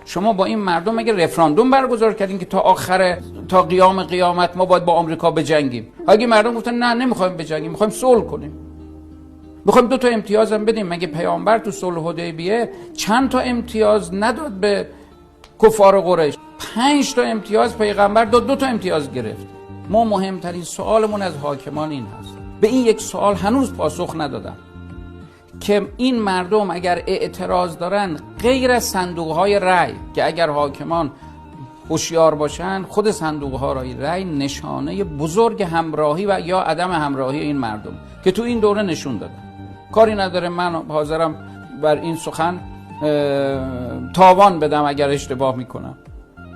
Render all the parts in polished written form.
شما با این مردم اگه رفراندوم برگزار کردین که تا قیام قیامت ما باید با آمریکا بجنگیم، اگه مردم گفتن نه نمیخوایم بجنگیم، میخوایم صلح کنیم، میخوایم 2 تا امتیاز هم بدیم، مگه پیامبر تو صلح حدیبیه چند تا امتیاز نداد به کفار قریش؟ 5 تا امتیاز پیغمبر داد، 2 تا امتیاز گرفت. ما مهمترین سوالمون از حاکمان این هست، به این یک سوال هنوز پاسخ ندادم که این مردم اگر اعتراض دارن غیر از صندوق‌های رأی، که اگر حاکمان هوشیار باشن خود صندوق‌های رأی نشانه بزرگ همراهی و یا عدم همراهی این مردم که تو این دوره نشون دادن. کاری نداره، من حاضرم بر این سخن تاوان بدم اگر اشتباه میکنم،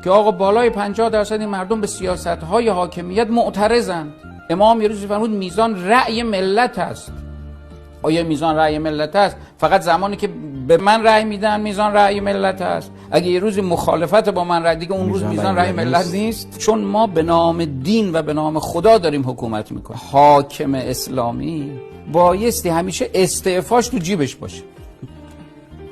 که آقا بالای 50% این مردم به سیاست‌های حاکمیت معترضن. امام یه روزی فرمود میزان رأی ملت است. آیا میزان رأی ملت است؟ فقط زمانی که به من رأی میدن میزان رأی ملت است. اگه یه روزی مخالفت با من رأی، دیگه اون روز میزان رأی ملت نیست. چون ما به نام دین و به نام خدا داریم حکومت میکنیم. حاکم اسلامی بایستی همیشه استعفاش تو جیبش باشه،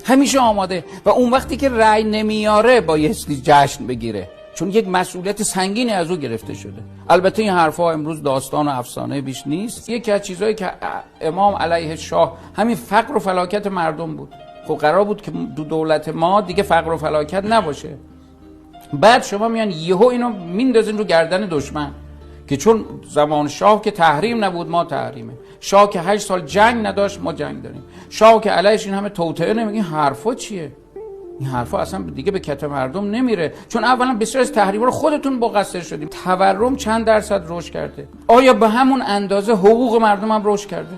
همیشه آماده، و اون وقتی که رأی نمیاره بایستی جشن بگیره، چون یک مسئولیت سنگینی از او گرفته شده. البته این حرفها امروز داستان و افسانه بیش نیست. یکی از چیزهایی که امام علیه شاه همین فقر و فلاکت مردم بود. خب قرار بود که دو دولت ما دیگه فقر و فلاکت نباشه. بعد شما میان یهو اینو میندازین رو گردن دشمن، که چون زمان شاه که تحریم نبود ما تحریمه، شاه که 8 سال جنگ نداشت ما جنگ داریم، شاه که علیهش این همه توطئه نمیگه. حرفا چیه؟ این حرفا اصلا دیگه به کت مردم نمیره، چون اولا بسیار از تحریما رو خودتون مقصر شدیم. تورم چند درصد رشد کرده؟ آیا به همون اندازه حقوق مردم هم رشد کرده؟